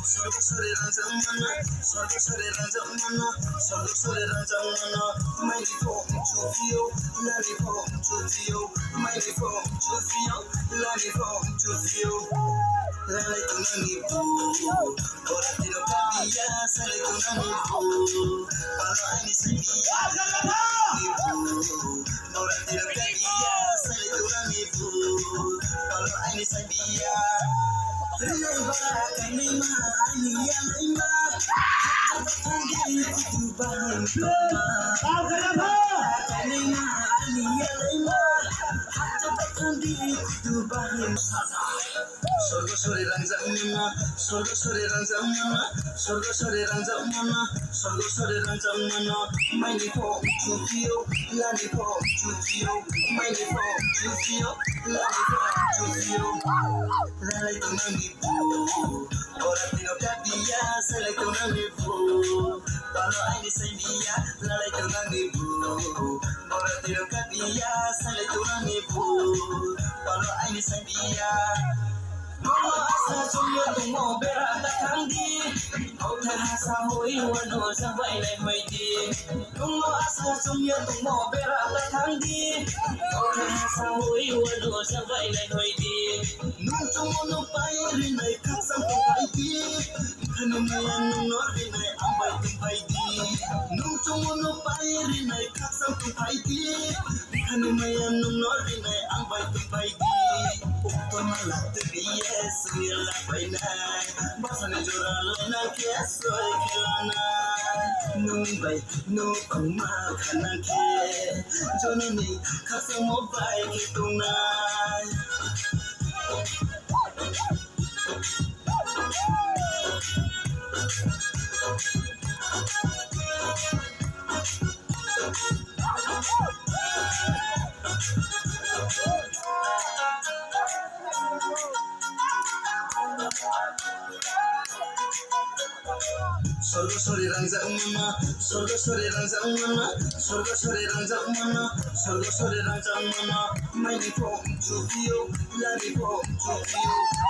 Sorry, Ranzamana, sorry, Ranzamana, sorry, Ranzamana, my phone to you, Lani phone to you, my phone to you, Lani phone to you. Lani to Nani Boo, or I did a Pabia, Sally to Nani Boo, Alani Sabia, Nani Boo, or I did a Pabia, Sally to Nani Boo, Alani Sabia. Lima, Kanima, Ania, Lima, Sorry, Ranzamana, sorry, Ranzamana, sorry, Ranzamana, sorry, Ranzamana, my phone to you, Lani phone to you, my phone to you, Lani phone to you. Like a nanny boo, or a pino cabia, select a nanny boo. Palo I descendia, like a nanny boo, or a pino cabia, select a nanny boo. Palo I descendia. Mama asa suyo tumo bera takandi, auta hasa hoi wano sabai lai hoidi. Mama asa suyo tumo bera takandi, auta hasa hoi wano sabai lai hoidi. Nung tumo no pairi nai kaksam tumpaidi, kanamayan nung nori nai ambay tumpaidi. Nung tumo no pairi nai kaksam tumpaidi, kanamayan nung nori nai ambay tumpaidi. Malah terbias bila painai, bahasa jural na keso kelana, numbai nukung makanan ke, jononi kasih mobile kitunai. Sorry, Ranzamana, sorry, Ranzamana, sorry, Ranzamana, sorry, Ranzamana, my phone to you, Lani phone to you,